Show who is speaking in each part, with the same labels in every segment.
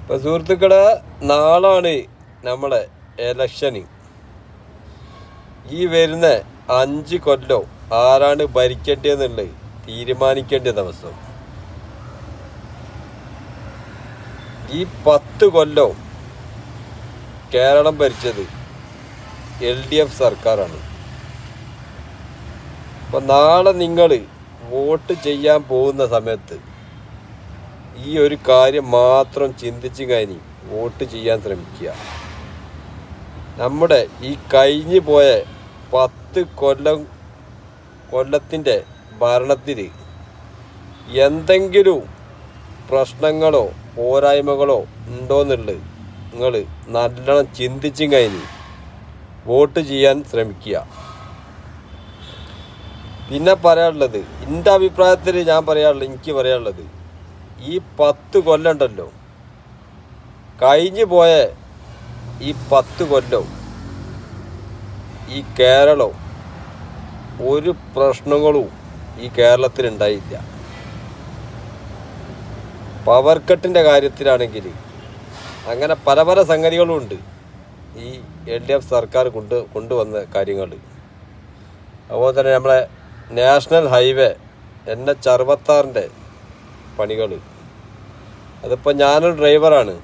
Speaker 1: ഇപ്പോൾ സുഹൃത്തുക്കളെ, നാളാണ് നമ്മളെ എലക്ഷന്. ഈ വരുന്ന 5 കൊല്ലം ആരാണ് ഭരിക്കേണ്ടതെന്നുള്ളത് തീരുമാനിക്കേണ്ട ദിവസം. ഈ 10 കൊല്ലം കേരളം ഭരിച്ചത് LDF സർക്കാരാണ്. അപ്പം നാളെ നിങ്ങൾ വോട്ട് ചെയ്യാൻ പോകുന്ന സമയത്ത് ഈ ഒരു കാര്യം മാത്രം ചിന്തിച്ച് കഴിഞ്ഞ് വോട്ട് ചെയ്യാൻ ശ്രമിക്കുക. നമ്മുടെ ഈ കഴിഞ്ഞു പോയ 10 കൊല്ലത്തിൻ്റെ ഭരണത്തിൽ എന്തെങ്കിലും പ്രശ്നങ്ങളോ പോരായ്മകളോ ഉണ്ടോയെന്നുള്ളത് നിങ്ങൾ നല്ലോണം ചിന്തിച്ചും കഴിഞ്ഞ് വോട്ട് ചെയ്യാൻ ശ്രമിക്കുക. പിന്നെ പറയാനുള്ളത്, എൻ്റെ അഭിപ്രായത്തിൽ എനിക്ക് പറയാനുള്ളത്, ഈ 10 കൊല്ലം ഉണ്ടല്ലോ, കഴിഞ്ഞു പോയ ഈ 10 കൊല്ലം ഈ കേരളം ഒരു പ്രശ്നങ്ങളും ഈ കേരളത്തിലുണ്ടായില്ല. പവർ കട്ടിൻ്റെ കാര്യത്തിലാണെങ്കിൽ അങ്ങനെ പല പല സംഗതികളും ഉണ്ട് ഈ LDF സർക്കാർ കൊണ്ടുവന്ന കാര്യങ്ങൾ. അതുപോലെ തന്നെ നമ്മളെ നാഷണൽ ഹൈവേ NH66 പണികൾ, അതിപ്പോൾ ഞാനൊരു ഡ്രൈവറാണ്.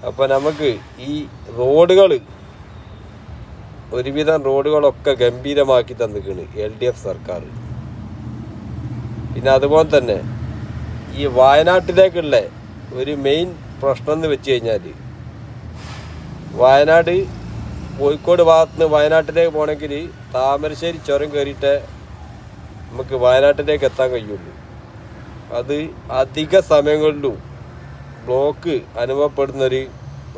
Speaker 1: അപ്പോൾ നമുക്ക് ഈ റോഡുകൾ, ഒരുവിധം റോഡുകളൊക്കെ ഗംഭീരമാക്കി തന്നിരിക്കുന്നു LDF സർക്കാർ. പിന്നെ അതുപോലെ തന്നെ ഈ വയനാട്ടിലേക്കുള്ള ഒരു മെയിൻ പ്രശ്നം എന്ന് വെച്ച് കഴിഞ്ഞാൽ, വയനാട് കോഴിക്കോട് ഭാഗത്തുനിന്ന് വയനാട്ടിലേക്ക് പോകണമെങ്കിൽ താമരശ്ശേരി ചുരം കയറിയിട്ടേ നമുക്ക് വയനാട്ടിലേക്ക് എത്താൻ കഴിയുള്ളൂ. അത് അധിക സമയങ്ങളിലും ബ്ലോക്ക് അനുഭവപ്പെടുന്നൊരു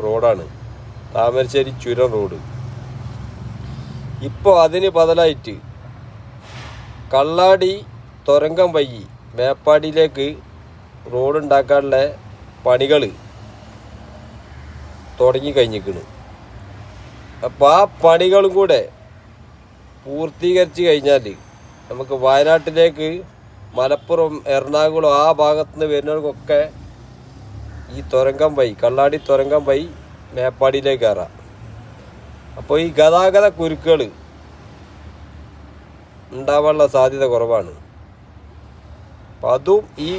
Speaker 1: റോഡാണ് താമരശ്ശേരി ചുരം റോഡ്. ഇപ്പോൾ അതിന് ബദലായിട്ട് കള്ളാടി തുരങ്കം വഴി മേപ്പാടിയിലേക്ക് റോഡ് ഉണ്ടാക്കാനുള്ള പണികൾ തുടങ്ങിക്കഴിഞ്ഞിരിക്കുന്നു. അപ്പോൾ ആ പണികളും കൂടെ പൂർത്തീകരിച്ച് കഴിഞ്ഞാൽ നമുക്ക് വയനാട്ടിലേക്ക്, മലപ്പുറം, എറണാകുളം ആ ഭാഗത്തുനിന്ന് വരുന്നവർക്കൊക്കെ ഈ തുരങ്കം വഴി, കള്ളാടി തുരങ്കം വഴി മേപ്പാടിയിലേക്ക് കയറാം. അപ്പോൾ ഈ ഗതാഗത കുരുക്കുകൾ ഉണ്ടാവാനുള്ള സാധ്യത കുറവാണ്. അപ്പം അതും ഈ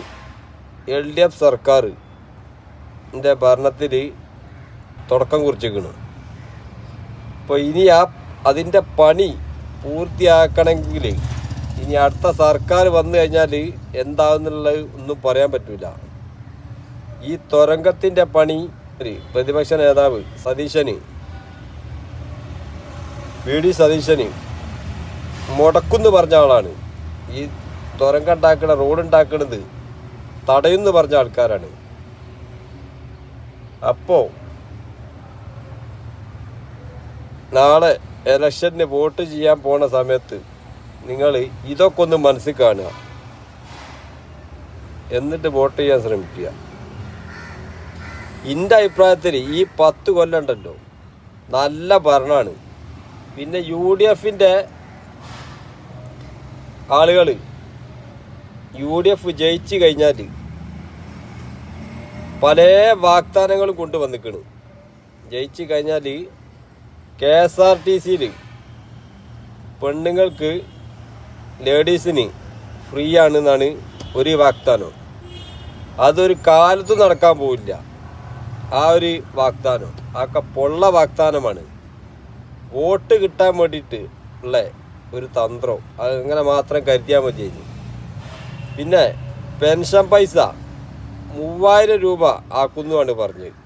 Speaker 1: LDF സർക്കാരിൻ്റെ ഭരണത്തിൽ തുടക്കം കുറിച്ചിരിക്കുന്നു. അപ്പോൾ ഇനി അതിൻ്റെ പണി പൂർത്തിയാക്കണമെങ്കിൽ ഇനി അടുത്ത സർക്കാർ വന്നു കഴിഞ്ഞാൽ എന്താകുന്നുള്ളത് ഒന്നും പറയാൻ പറ്റില്ല. ഈ തുരങ്കത്തിൻ്റെ പണി പ്രതിപക്ഷ നേതാവ് VD സതീശന് മുടക്കുമെന്ന് പറഞ്ഞ ആളാണ്. ഈ തുരങ്കം ഉണ്ടാക്കണ, റോഡ് ഉണ്ടാക്കണത് തടയുമെന്ന് പറഞ്ഞ ആൾക്കാരാണ്. അപ്പോൾ നാളെ ഇലക്ഷന് വോട്ട് ചെയ്യാൻ പോണ സമയത്ത് നിങ്ങൾ ഇതൊക്കെ ഒന്ന് മനസ്സിൽ കാണുക, എന്നിട്ട് വോട്ട് ചെയ്യാൻ ശ്രമിക്കുക. എൻ്റെ അഭിപ്രായത്തിൽ ഈ 10 കൊല്ലം ഉണ്ടല്ലോ നല്ല ഭരണമാണ്. പിന്നെ UDFൻ്റെ ആളുകൾ UDF ജയിച്ചു കഴിഞ്ഞാൽ പല വാഗ്ദാനങ്ങളും കൊണ്ടുവന്നിക്കണ്. ജയിച്ചു കഴിഞ്ഞാൽ KSRTCയിൽ പെണ്ണുങ്ങൾക്ക്, ലേഡീസിന് ഫ്രീ ആണെന്നാണ് ഒരു വാഗ്ദാനം. അതൊരു കാലത്തും നടക്കാൻ പോവില്ല ആ ഒരു വാഗ്ദാനം. അതൊക്കെ പൊള്ള വാഗ്ദാനമാണ്. വോട്ട് കിട്ടാൻ വേണ്ടിയിട്ട് ഉള്ള ഒരു തന്ത്രം. അങ്ങനെ മാത്രം കരുതിയാൽ മതി. പിന്നെ പെൻഷൻ പൈസ 3000 രൂപ ആക്കുന്നുമാണ് പറഞ്ഞത്.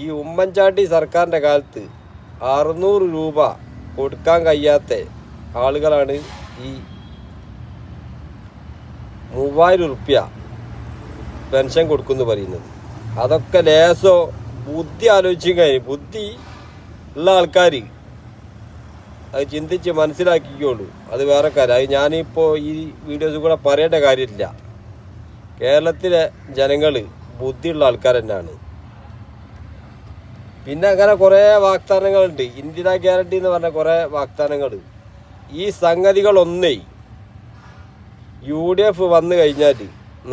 Speaker 1: ഈ ഉമ്മൻചാണ്ടി സർക്കാരിൻ്റെ കാലത്ത് 600 രൂപ കൊടുക്കാൻ കഴിയാത്ത ആളുകളാണ് ഈ 3000 റുപ്യ പെൻഷൻ കൊടുക്കുമെന്ന് പറയുന്നത്. അതൊക്കെ ലേശോ ബുദ്ധി ആലോചിച്ചും കഴിഞ്ഞു. ബുദ്ധി ഉള്ള ആൾക്കാർ അത് ചിന്തിച്ച് മനസ്സിലാക്കിക്കോളൂ. അത് വേറെ കാര്യം. അത് ഞാനിപ്പോൾ ഈ വീഡിയോസ് കൂടെ പറയേണ്ട കാര്യമില്ല. കേരളത്തിലെ ജനങ്ങൾ ബുദ്ധിയുള്ള ആൾക്കാർ തന്നെയാണ്. പിന്നെ അങ്ങനെ കുറേ വാഗ്ദാനങ്ങളുണ്ട്. ഇന്ദിരാ ഗ്യാരണ്ടി എന്ന് പറഞ്ഞ കുറേ വാഗ്ദാനങ്ങൾ. ഈ സംഗതികളൊന്നേ UDF വന്നു കഴിഞ്ഞാൽ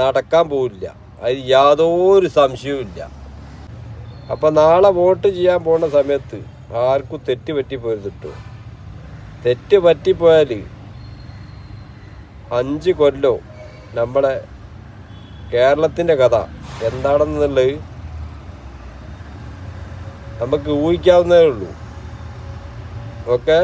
Speaker 1: നടക്കാൻ പോവില്ല. അതിൽ യാതൊരു സംശയവും ഇല്ല. അപ്പം നാളെ വോട്ട് ചെയ്യാൻ പോകുന്ന സമയത്ത് ആർക്കും തെറ്റ് പറ്റിപ്പോയത് കിട്ടും. തെറ്റ് പറ്റിപ്പോയാൽ 5 കൊല്ലം നമ്മളെ കേരളത്തിൻ്റെ കഥ എന്താണെന്നുള്ളത് നമുക്ക് ഊഹിക്കാവുന്നതേ ഉള്ളൂ. ഓക്കെ.